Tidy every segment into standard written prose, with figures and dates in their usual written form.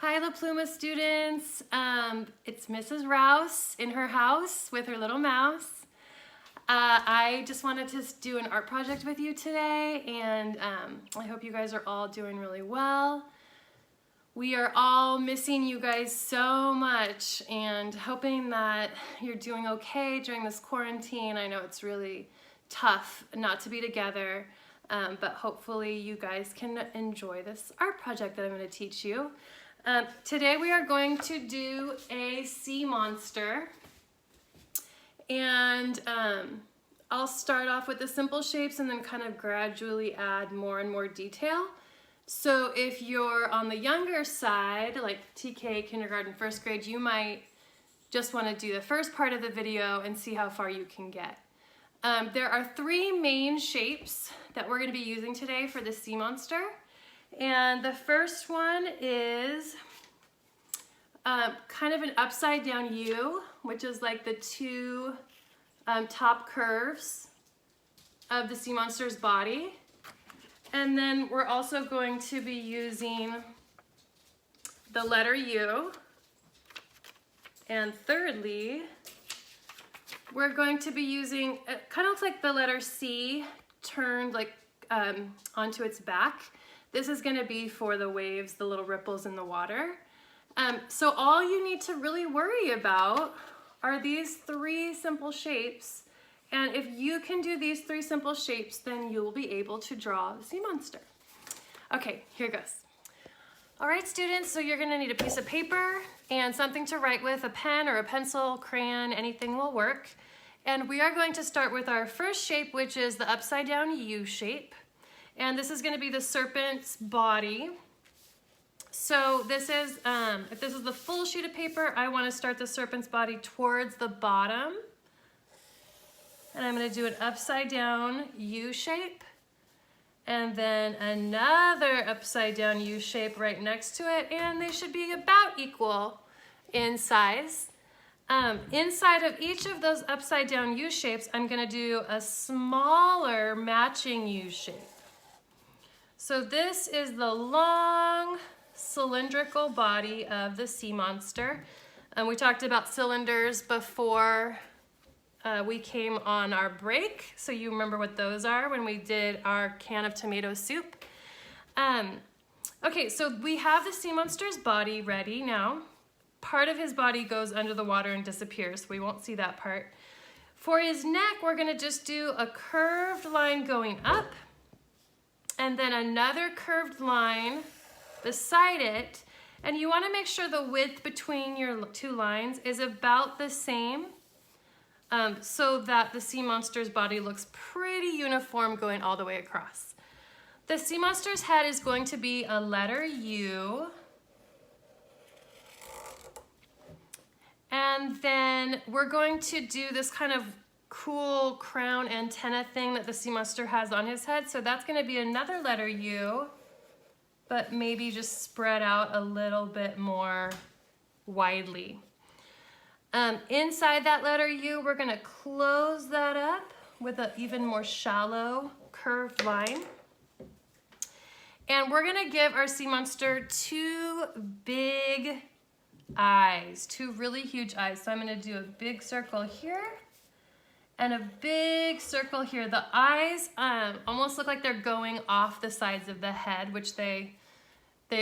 Hi, La Pluma students. It's Mrs. Rouse in her house with her little mouse. I just wanted to do an art project with you today, and I hope you guys are all doing really well. We are all missing you guys so much and hoping that you're doing okay during this quarantine. I know it's really tough not to be together, but hopefully you guys can enjoy this art project that I'm going to teach you. Today we are going to do a sea monster, and I'll start off with the simple shapes and then kind of gradually add more and more detail. So if you're on the younger side, like TK, kindergarten, first grade, you might just want to do the first part of the video and see how far you can get. There are three main shapes that we're going to be using today for the sea monster. And the first one is kind of an upside down U, which is like the two top curves of the sea monster's body. And then we're also going to be using the letter U. And thirdly, we're going to be using, it kind of looks like the letter C turned like onto its back. This is going to be for the waves, the little ripples in the water. So all you need to really worry about are these three simple shapes. And if you can do these three simple shapes, then you'll be able to draw the sea monster. Okay, here goes. All right, students, so you're going to need a piece of paper and something to write with, a pen or a pencil, crayon, anything will work. And we are going to start with our first shape, which is the upside down U shape. And this is going to be the serpent's body. So this is, if this is the full sheet of paper, I want to start the serpent's body towards the bottom. And I'm going to do an upside down U shape. And then another upside down U shape right next to it. And they should be about equal in size. Inside of each of those upside down U shapes, I'm going to do a smaller matching U shape. So this is the long cylindrical body of the sea monster. We talked about cylinders before we came on our break, so you remember what those are when we did our can of tomato soup. Okay, so we have the sea monster's body ready now. Part of his body goes under the water and disappears, so we won't see that part. For his neck, we're going to just do a curved line going up, and then another curved line beside it. And you want to make sure the width between your two lines is about the same, so that the sea monster's body looks pretty uniform going all the way across. The sea monster's head is going to be a letter U. And then we're going to do this kind of cool crown antenna thing that the sea monster has on his head. So that's going to be another letter U, but maybe just spread out a little bit more widely. Inside that letter U, we're going to close that up with an even more shallow curved line. And we're going to give our sea monster two big eyes, two really huge eyes. So I'm going to do a big circle here and a big circle here. The eyes almost look like they're going off the sides of the head, which they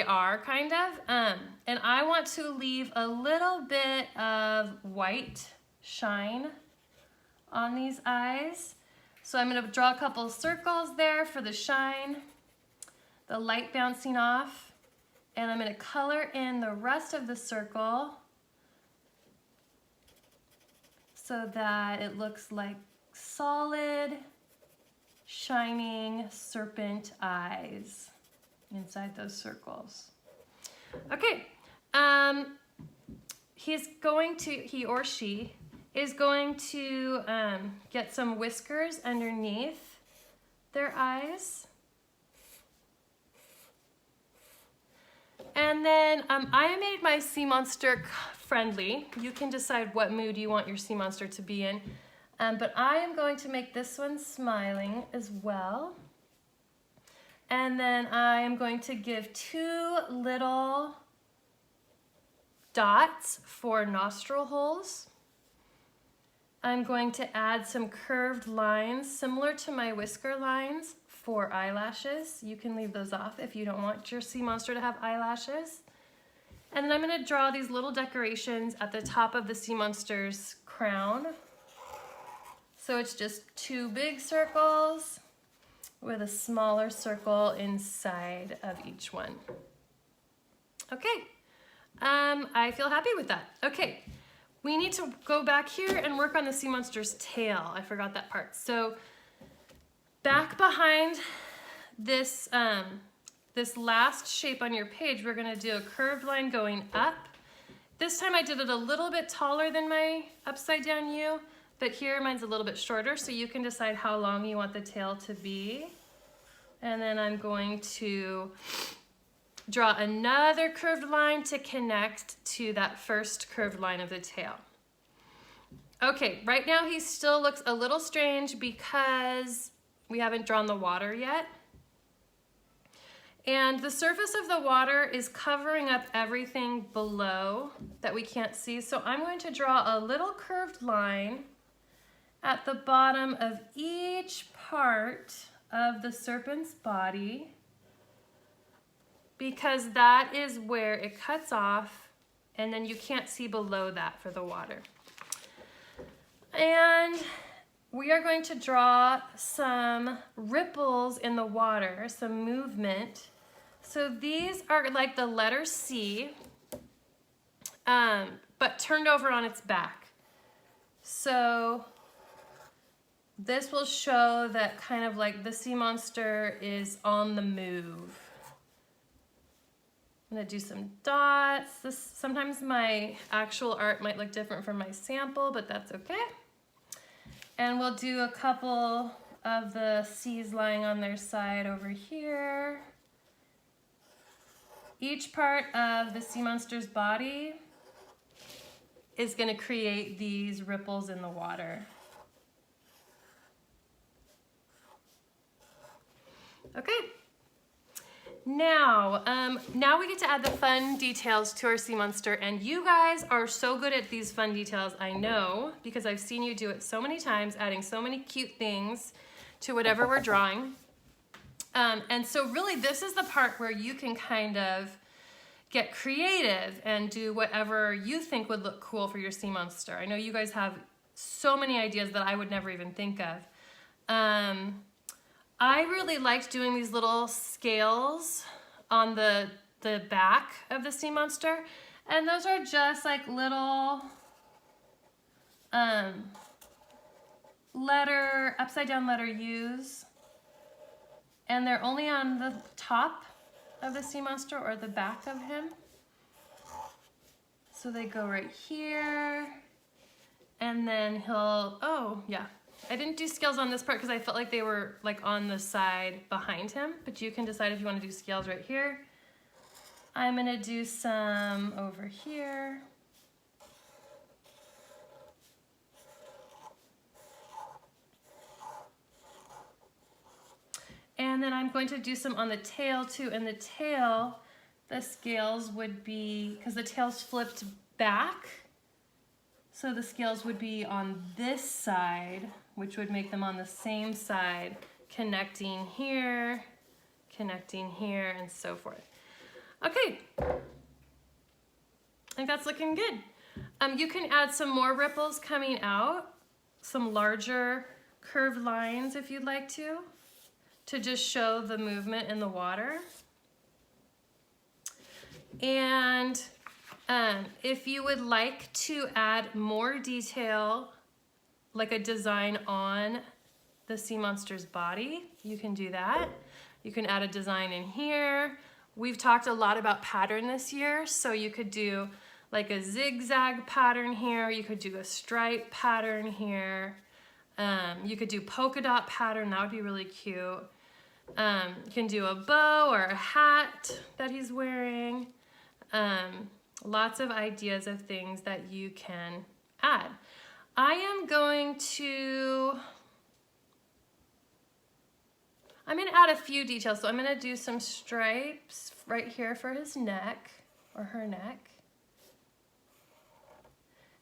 are kind of. And I want to leave a little bit of white shine on these eyes. So I'm going to draw a couple circles there for the shine, the light bouncing off. And I'm going to color in the rest of the circle so that it looks like solid, shining serpent eyes inside those circles. Okay, he or she is going to get some whiskers underneath their eyes. And then I made my sea monster friendly. You can decide what mood you want your sea monster to be in. But I am going to make this one smiling as well. And then I am going to give two little dots for nostril holes. I'm going to add some curved lines similar to my whisker lines for eyelashes. You can leave those off if you don't want your sea monster to have eyelashes. And then I'm going to draw these little decorations at the top of the sea monster's crown. So it's just 2 big circles with a smaller circle inside of each one. Okay, I feel happy with that. Okay. We need to go back here and work on the sea monster's tail. I forgot that part. So back behind this, this last shape on your page, we're gonna do a curved line going up. This time I did it a little bit taller than my upside down U, but here mine's a little bit shorter, so you can decide how long you want the tail to be. And then I'm going to draw another curved line to connect to that first curved line of the tail. Okay, right now he still looks a little strange because we haven't drawn the water yet. And the surface of the water is covering up everything below that we can't see. So I'm going to draw a little curved line at the bottom of each part of the serpent's body, because that is where it cuts off, and then you can't see below that for the water. And we are going to draw some ripples in the water, some movement. So these are like the letter C, but turned over on its back. So this will show that kind of like the sea monster is on the move. I'm gonna do some dots. Sometimes my actual art might look different from my sample, but that's okay. And we'll do a couple of the C's lying on their side over here. Each part of the sea monster's body is gonna create these ripples in the water. Okay. Now we get to add the fun details to our sea monster, and you guys are so good at these fun details, I know, because I've seen you do it so many times, adding so many cute things to whatever we're drawing. And so really this is the part where you can kind of get creative and do whatever you think would look cool for your sea monster. I know you guys have so many ideas that I would never even think of. I really liked doing these little scales on the back of the sea monster, and those are just like little upside down letter U's, and they're only on the top of the sea monster or the back of him. So they go right here, and then he'll, oh yeah. I didn't do scales on this part because I felt like they were like on the side behind him, but you can decide if you want to do scales right here. I'm gonna do some over here. And then I'm going to do some on the tail too. And the tail, the scales would be, because the tail's flipped back, so the scales would be on this side, which would make them on the same side, connecting here, and so forth. Okay, I think that's looking good. You can add some more ripples coming out, some larger curved lines if you'd like to just show the movement in the water. And if you would like to add more detail, like a design on the sea monster's body, you can do that. You can add a design in here. We've talked a lot about pattern this year, so you could do like a zigzag pattern here, you could do a stripe pattern here, you could do polka dot pattern, that would be really cute. You can do a bow or a hat that he's wearing. Lots of ideas of things that you can add. I am going to add a few details. So I'm going to do some stripes right here for his neck or her neck.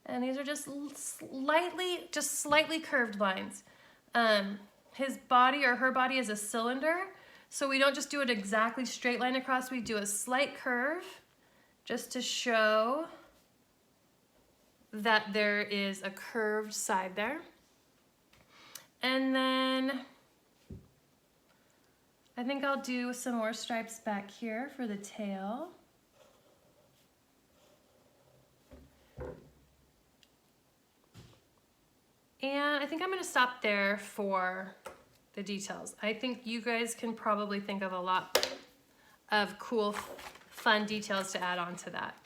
And these are just slightly curved lines. His body or her body is a cylinder, so we don't just do an exactly straight line across, we do a slight curve just to show that there is a curved side there. And then I think I'll do some more stripes back here for the tail. And I think I'm gonna stop there for the details. I think you guys can probably think of a lot of cool, fun details to add on to that.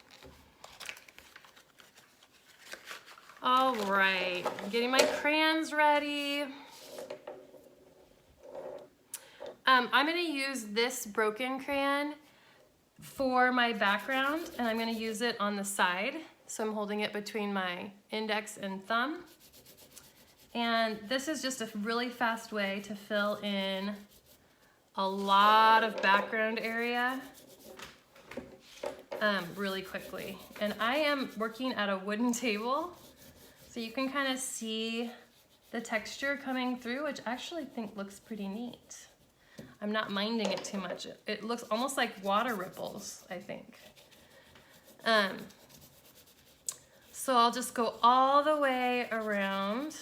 All right, I'm getting my crayons ready. I'm gonna use this broken crayon for my background, and I'm gonna use it on the side. So I'm holding it between my index and thumb. And this is just a really fast way to fill in a lot of background area really quickly. And I am working at a wooden table, so you can kind of see the texture coming through, which I actually think looks pretty neat. I'm not minding it too much. It looks almost like water ripples, I think. So I'll just go all the way around.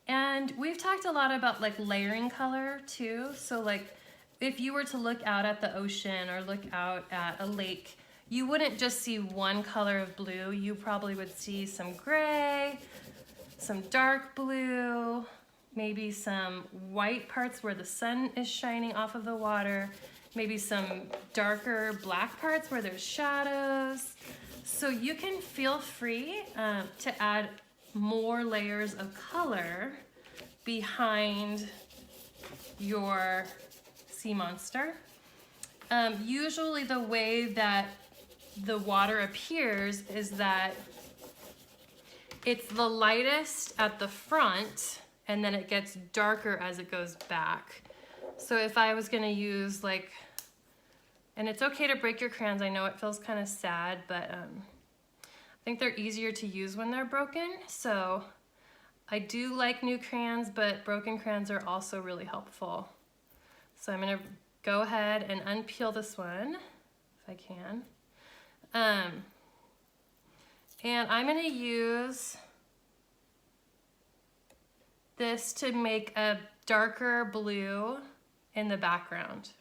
And we've talked a lot about like layering color too. So like if you were to look out at the ocean or look out at a lake, you wouldn't just see one color of blue. You probably would see some gray, some dark blue, maybe some white parts where the sun is shining off of the water, maybe some darker black parts where there's shadows. So you can feel free to add more layers of color behind your sea monster. Usually the way that the water appears is that it's the lightest at the front and then it gets darker as it goes back. So if I was gonna use like, and it's okay to break your crayons, I know it feels kind of sad, but I think they're easier to use when they're broken. So I do like new crayons, but broken crayons are also really helpful. So I'm gonna go ahead and unpeel this one, if I can. And I'm gonna use this to make a darker blue in the background.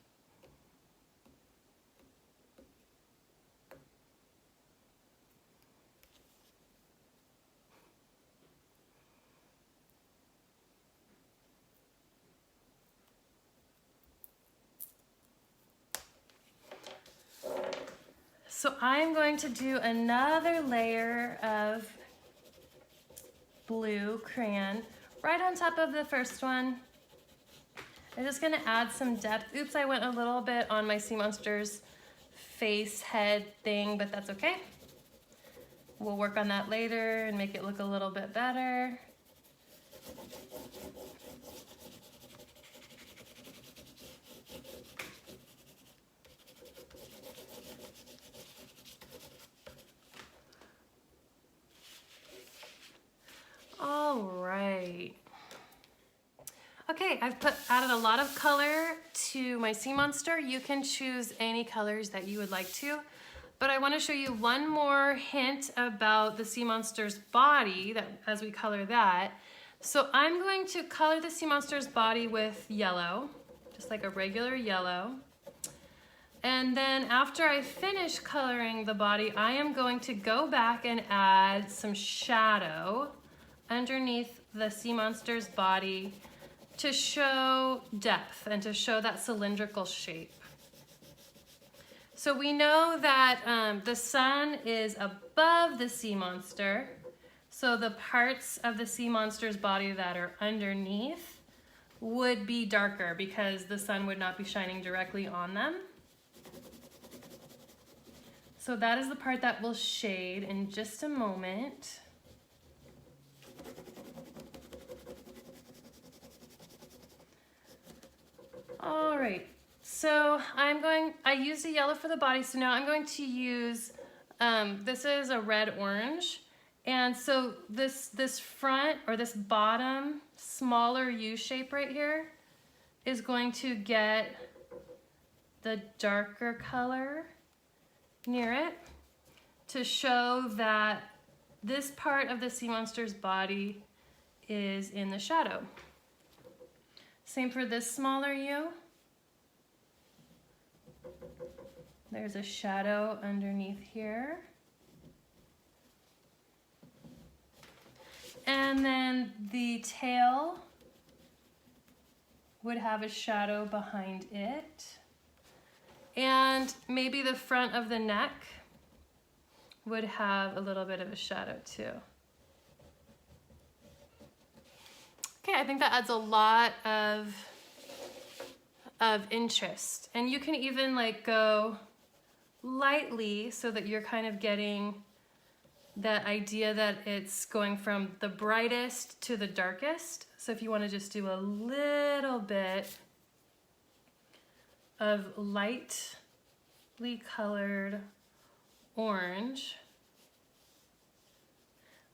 So I'm going to do another layer of blue crayon right on top of the first one. I'm just gonna add some depth. Oops, I went a little bit on my sea monster's face head thing, but that's okay. We'll work on that later and make it look a little bit better. All right. Okay, I've added a lot of color to my sea monster. You can choose any colors that you would like to, but I want to show you one more hint about the sea monster's body that as we color that. So I'm going to color the sea monster's body with yellow, just like a regular yellow. And then after I finish coloring the body, I am going to go back and add some shadow underneath the sea monster's body to show depth and to show that cylindrical shape. So we know that the sun is above the sea monster, so the parts of the sea monster's body that are underneath would be darker because the sun would not be shining directly on them. So that is the part that will shade in just a moment. All right, so I used the yellow for the body, so now I'm going to use this is a red-orange. And so this front or this bottom smaller U shape right here is going to get the darker color near it to show that this part of the sea monster's body is in the shadow. Same for this smaller U. There's a shadow underneath here. And then the tail would have a shadow behind it. And maybe the front of the neck would have a little bit of a shadow too. Okay, I think that adds a lot of interest. And you can even like go lightly so that you're kind of getting that idea that it's going from the brightest to the darkest. So if you want to just do a little bit of lightly colored orange,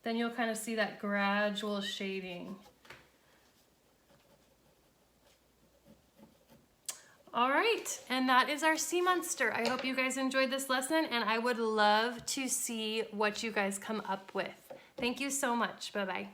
then you'll kind of see that gradual shading. All right, and that is our sea monster. I hope you guys enjoyed this lesson, and I would love to see what you guys come up with. Thank you so much. Bye-bye.